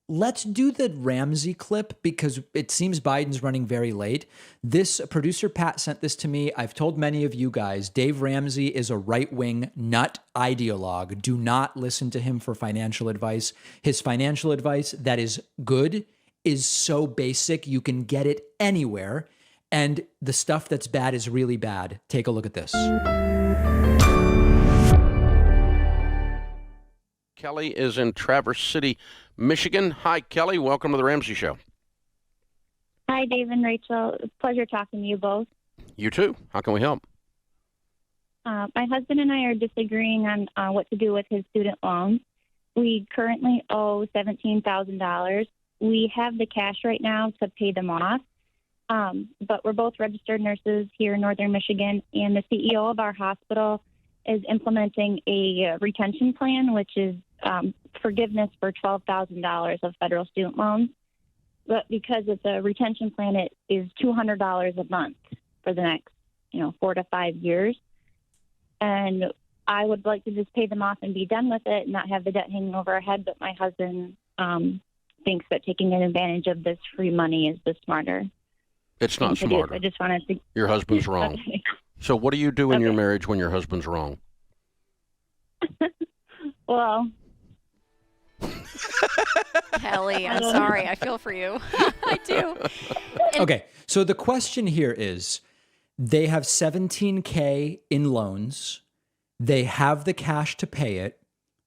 let's do the Ramsey clip because it seems Biden's running very late. This producer Pat sent this to me. I've told many of you guys, Dave Ramsey is a right-wing nut ideologue. Do not listen to him for financial advice. His financial advice that is good is so basic. You can get it anywhere. And the stuff that's bad is really bad. Take a look at this. Kelly is in Traverse City, Michigan. Hi, Kelly. Welcome to the Ramsey Show. Hi, Dave and Rachel. Pleasure talking to you both. You too. How can we help? My husband and I are disagreeing on what to do with his student loans. We currently owe $17,000. We have the cash right now to pay them off, but we're both registered nurses here in Northern Michigan, and the CEO of our hospital is implementing a retention plan, which is forgiveness for $12,000 of federal student loans. But because it's a retention plan, it is $200 a month for the next, 4 to 5 years. And I would like to just pay them off and be done with it and not have the debt hanging over our head. But my husband thinks that taking advantage of this free money is the smarter. It's not smarter. I just wanted to. Your husband's wrong. Okay. So what do you do in your marriage when your husband's wrong? Well, Kelly, I'm sorry. I feel for you. I do. Okay, so the question here is, they have $17K in loans. They have the cash to pay it.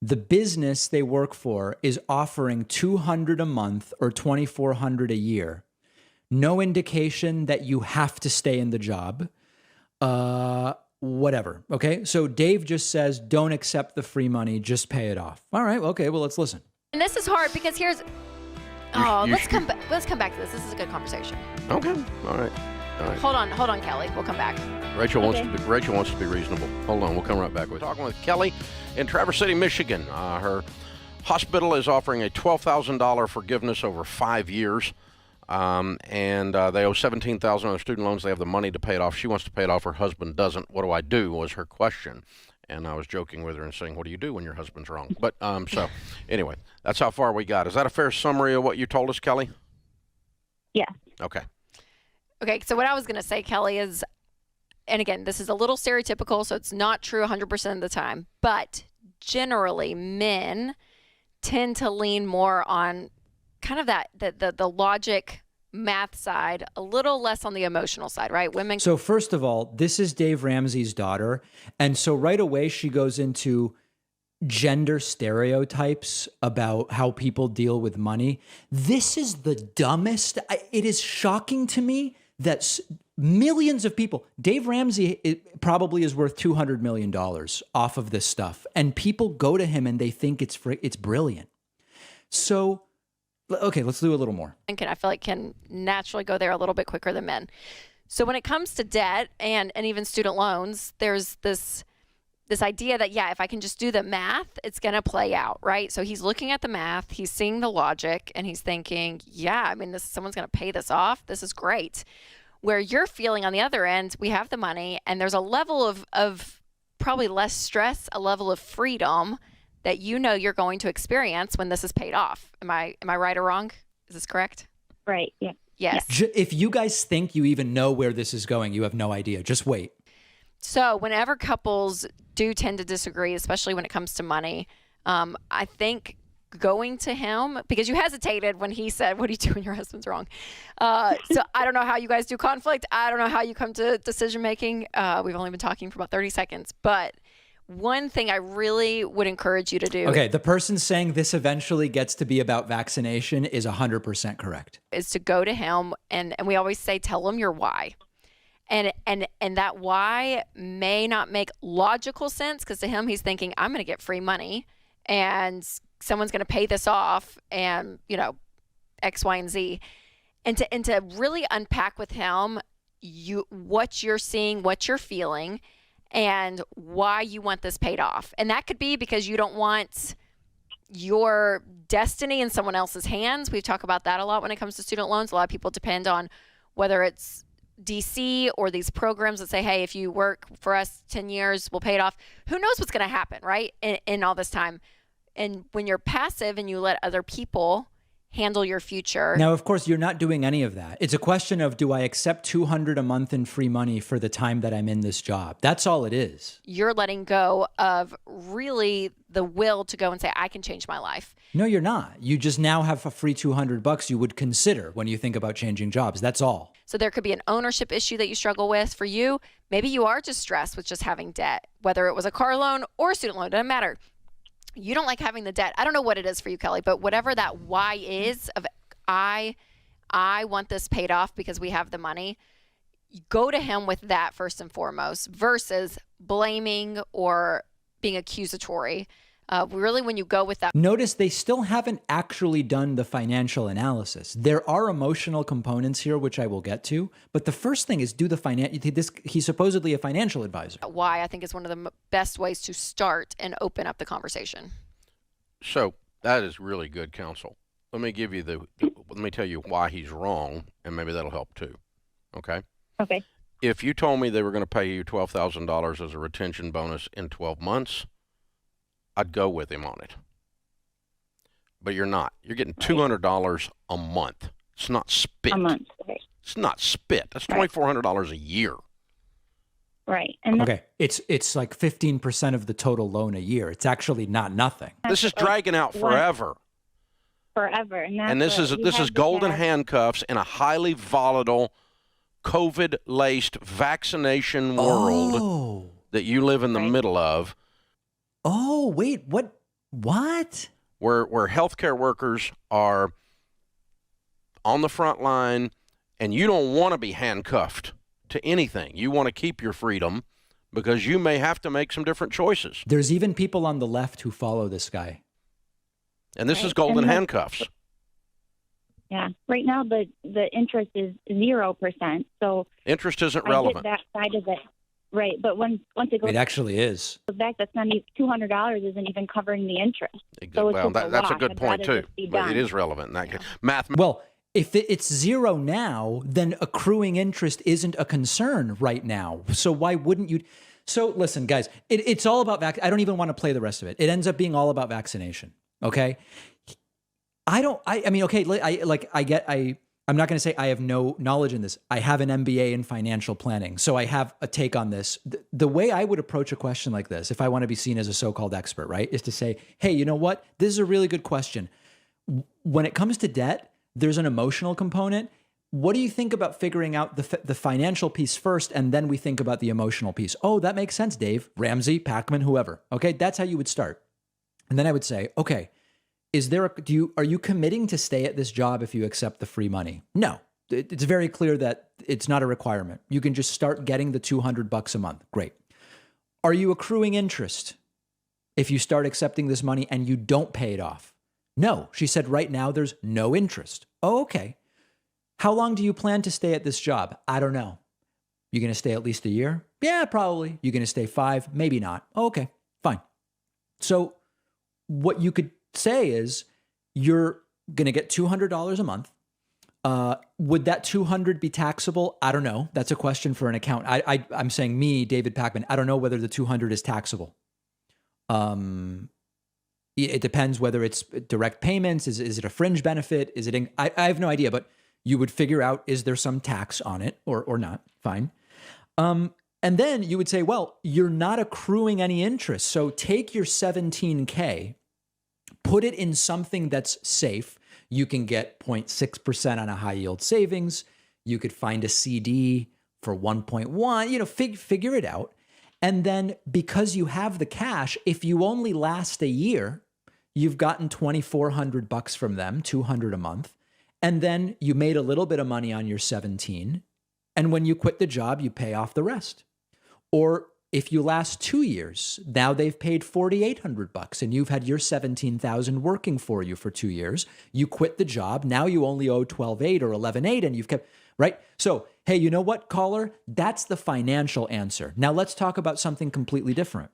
The business they work for is offering $200 a month or $2,400 a year. No indication that you have to stay in the job. Whatever. Okay. So Dave just says, don't accept the free money, just pay it off. All right. Okay. Well, let's listen. And this is hard because let's come back to this. This is a good conversation. Okay. All right. Hold on, Kelly. We'll come back. Rachel wants to be reasonable. Hold on. We'll come right back. We're talking with Kelly in Traverse City, Michigan. Her hospital is offering a $12,000 forgiveness over 5 years. And they owe $17,000 on their student loans. They have the money to pay it off. She wants to pay it off. Her husband doesn't. What do I do? Was her question. And I was joking with her and saying, what do you do when your husband's wrong? But so anyway, that's how far we got. Is that a fair summary of what you told us, Kelly? yeah. Okay. Okay. So what I was going to say, Kelly, is, and again, this is a little stereotypical, so it's not true 100% of the time, but generally men tend to lean more on kind of that the logic math side, a little less on the emotional side, right? Women. So first of all, this is Dave Ramsey's daughter. And so right away she goes into gender stereotypes about how people deal with money. This is the dumbest. It is shocking to me that millions of people, Dave Ramsey probably is worth $200 million off of this stuff. And people go to him and they think it's brilliant. So okay, let's do a little more. I feel like can naturally go there a little bit quicker than men. So when it comes to debt and even student loans, there's this idea that, if I can just do the math, it's going to play out, right? So he's looking at the math, he's seeing the logic, and he's thinking, someone's going to pay this off. This is great. Where you're feeling on the other end, we have the money, and there's a level of probably less stress, a level of freedom that you're going to experience when this is paid off. Am I right or wrong? Is this correct? Right. Yeah. Yes. If you guys think you even know where this is going, you have no idea. Just wait. So whenever couples do tend to disagree, especially when it comes to money, I think going to him, because you hesitated when he said, what do you do when your husband's wrong? So I don't know how you guys do conflict. I don't know how you come to decision making. We've only been talking for about 30 seconds, but one thing I really would encourage you to do. Okay, the person saying this eventually gets to be about vaccination is 100% correct. Is to go to him, and we always say, tell him your why. And that why may not make logical sense, because to him, he's thinking, I'm going to get free money and someone's going to pay this off and, X, Y, and Z. And to really unpack with him what you're seeing, what you're feeling, and why you want this paid off. And that could be because you don't want your destiny in someone else's hands. We talk about that a lot when it comes to student loans. A lot of people depend on whether it's DC or these programs that say, hey, if you work for us 10 years, we'll pay it off. Who knows what's going to happen, right? In all this time. And when you're passive and you let other people handle your future. Now, of course, you're not doing any of that. It's a question of, do I accept $200 a month in free money for the time that I'm in this job? That's all it is. You're letting go of really the will to go and say, I can change my life. No, you're not. You just now have a free $200 you would consider when you think about changing jobs. That's all. So there could be an ownership issue that you struggle with. For you, maybe you are just stressed with just having debt, whether it was a car loan or a student loan, doesn't matter. You don't like having the debt. I don't know what it is for you, Kelly, but whatever that why is of I want this paid off because we have the money, you go to him with that first and foremost versus blaming or being accusatory. Really, when you go with that. Notice they still haven't actually done the financial analysis. There are emotional components here, which I will get to. But the first thing is do the he's supposedly a financial advisor. Why I think is one of the best ways to start and open up the conversation. So that is really good counsel. Let me give you let me tell you why he's wrong, and maybe that'll help too. Okay? Okay. If you told me they were going to pay you $12,000 as a retention bonus in 12 months, I'd go with him on it. But you're not. You're getting $200 a month. It's not spit. A month. Right. It's not spit. That's $2,400 a year. Right. And Okay. It's like 15% of the total loan a year. It's actually not nothing. This is dragging out forever. forever. And this is golden handcuffs in a highly volatile, COVID-laced vaccination world that you live in the middle of. Oh, wait, what? Where healthcare workers are on the front line, and you don't want to be handcuffed to anything. You want to keep your freedom because you may have to make some different choices. There's even people on the left who follow this guy. And this is golden handcuffs. Yeah. Right now, the interest is 0%. So interest isn't I relevant. get that side of it. Right. But once it goes It actually is. back, that's not even $200 isn't even covering the interest. So well, it's that's a loss. good I'd point, rather too. just be But it done. is relevant. Math. Well, if it's zero now, then accruing interest isn't a concern right now. So why wouldn't you? So listen, guys, it's all about I don't even want to play the rest of it. It ends up being all about vaccination. Okay. I'm not going to say I have no knowledge in this. I have an MBA in financial planning, so I have a take on this. The way I would approach a question like this, if I want to be seen as a so-called expert, right, is to say, hey, you know what? This is a really good question. When it comes to debt, there's an emotional component. What do you think about figuring out the financial piece first, and then we think about the emotional piece? Oh, that makes sense, Dave. Ramsey, Pakman, whoever. Okay, that's how you would start. And then I would say, okay, are you committing to stay at this job if you accept the free money? No. It's very clear that it's not a requirement. You can just start getting the $200 a month. Great. Are you accruing interest if you start accepting this money and you don't pay it off? No. She said right now there's no interest. Oh, okay. How long do you plan to stay at this job? I don't know. You going to stay at least a year? Yeah, probably. You going to stay 5? Maybe not. Oh, okay, fine. So what you could say is you're going to get $200 a month. Would that $200 be taxable? I don't know. That's a question for an accountant. I'm saying me, David Pakman, I don't know whether the $200 is taxable. It depends whether it's direct payments. Is it a fringe benefit? I have no idea, but you would figure out, is there some tax on it or not? Fine. And then you would say, well, you're not accruing any interest. So take your $17K, put it in something that's safe. You can get 0.6% on a high yield savings. You could find a CD for 1.1, figure it out. And then because you have the cash, if you only last a year, you've gotten $2,400 from them, $200 a month. And then you made a little bit of money on your 17. And when you quit the job, you pay off the rest. Or if you last 2 years, now they've paid $4,800 and you've had your $17,000 working for you for 2 years. You quit the job. Now you only owe $12,800 or $11,800 and you've kept, right? So, hey, you know what, caller? That's the financial answer. Now let's talk about something completely different.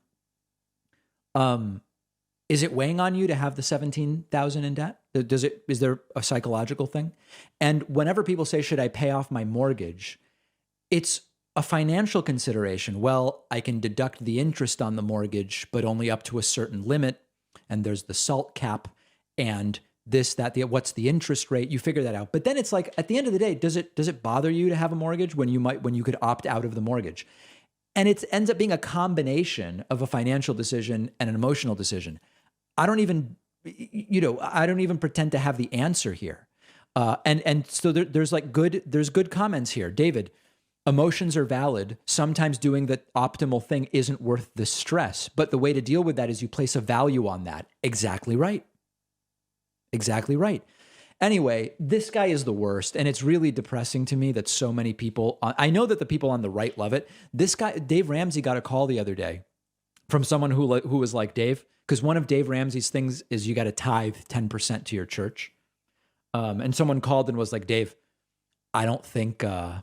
Is it weighing on you to have the $17,000 in debt? Is there a psychological thing? And whenever people say, should I pay off my mortgage? It's a financial consideration. Well, I can deduct the interest on the mortgage, but only up to a certain limit. And there's the SALT cap. And this, that, what's the interest rate? You figure that out. But then it's like, at the end of the day, does it bother you to have a mortgage when you could opt out of the mortgage? And it ends up being a combination of a financial decision and an emotional decision. I don't even pretend to have the answer here. And so there's good comments here. David, emotions are valid. Sometimes doing the optimal thing isn't worth the stress, but the way to deal with that is you place a value on that. Exactly right. Exactly right. Anyway, this guy is the worst, and it's really depressing to me that so many people, I know that the people on the right love it. This guy, Dave Ramsey, got a call the other day from someone who was like, Dave, because one of Dave Ramsey's things is you got to tithe 10% to your church. And someone called and was like, Dave, I don't think I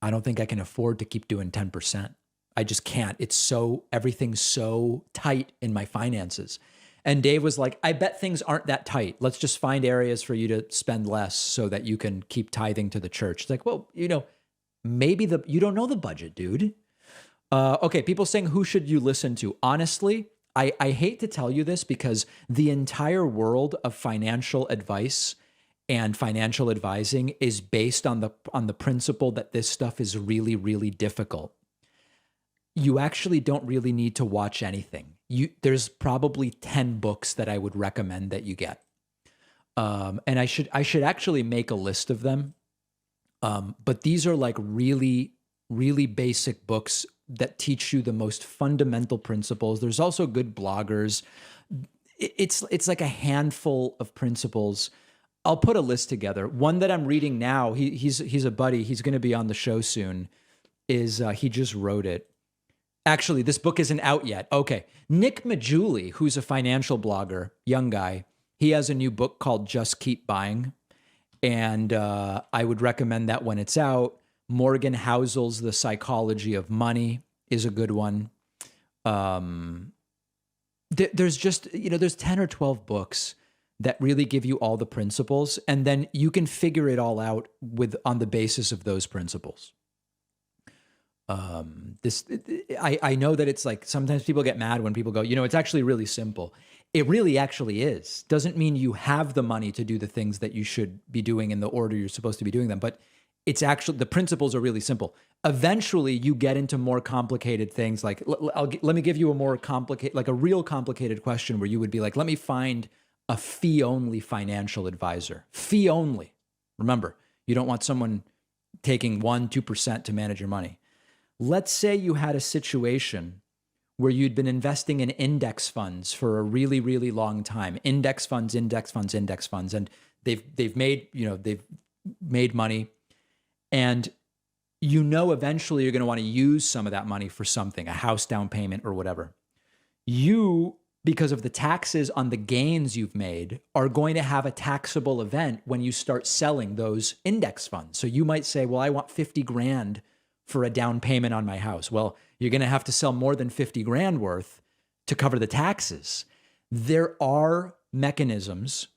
can afford to keep doing 10%. I just can't. Everything's so tight in my finances. And Dave was like, I bet things aren't that tight. Let's just find areas for you to spend less so that you can keep tithing to the church. It's like, well, maybe you don't know the budget, dude. Okay, people saying, who should you listen to? Honestly, I hate to tell you this because the entire world of financial advice and financial advising is based on the principle that this stuff is really, really difficult. You actually don't really need to watch anything. There's probably 10 books that I would recommend that you get. And I should actually make a list of them. But these are like really, really basic books that teach you the most fundamental principles. There's also good bloggers. It's like a handful of principles. I'll put a list together. One that I'm reading now, he's a buddy. He's going to be on the show soon. He just wrote it. Actually, this book isn't out yet. Okay. Nick Majuli, who's a financial blogger, young guy, he has a new book called Just Keep Buying. And I would recommend that when it's out. Morgan Housel's The Psychology of Money is a good one. There's just, there's 10 or 12 books that really give you all the principles. And then you can figure it all out on the basis of those principles. I know that it's like sometimes people get mad when people go, it's actually really simple. It really actually is. Doesn't mean you have the money to do the things that you should be doing in the order you're supposed to be doing them, but it's actually, the principles are really simple. Eventually you get into more complicated things. Like, let me give you a more complicated, like a real complicated question where you would be like, let me find a fee-only financial advisor. Fee only. Remember, you don't want someone taking 1-2% to manage your money. Let's say you had a situation where you'd been investing in index funds for a really, really long time. Index funds, and they've made money. And eventually you're going to want to use some of that money for something, a house down payment or whatever. You, because of the taxes on the gains you've made, are going to have a taxable event when you start selling those index funds. So you might say, well, I want 50 grand for a down payment on my house. Well, you're going to have to sell more than 50 grand worth to cover the taxes. There are mechanisms,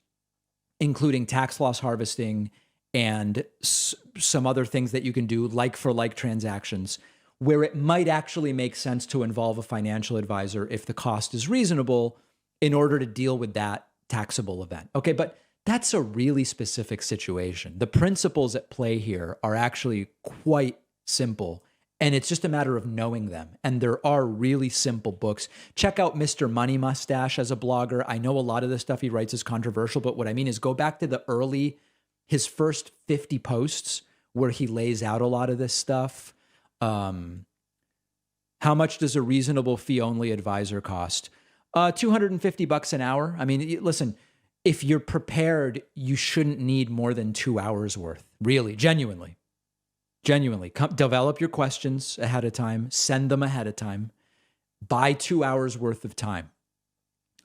including tax loss harvesting and some other things that you can do, like for like transactions, where it might actually make sense to involve a financial advisor if the cost is reasonable in order to deal with that taxable event. Okay, but that's a really specific situation. The principles at play here are actually quite simple, and it's just a matter of knowing them. And there are really simple books. Check out Mr. Money Mustache as a blogger. I know a lot of the stuff he writes is controversial, but what I mean is go back to his first 50 posts where he lays out a lot of this stuff. How much does a reasonable fee-only advisor cost? $250 an hour. I mean, listen, if you're prepared, you shouldn't need more than 2 hours worth. Really, genuinely. Develop your questions ahead of time. Send them ahead of time. Buy 2 hours worth of time.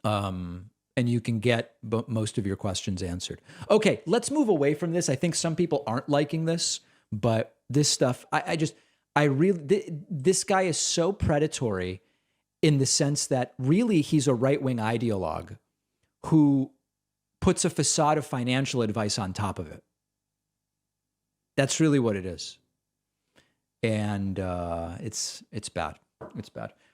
And you can get most of your questions answered. Okay, let's move away from this. I think some people aren't liking this, but this stuff, this guy is so predatory in the sense that really he's a right-wing ideologue who puts a facade of financial advice on top of it. That's really what it is. And it's bad. It's bad.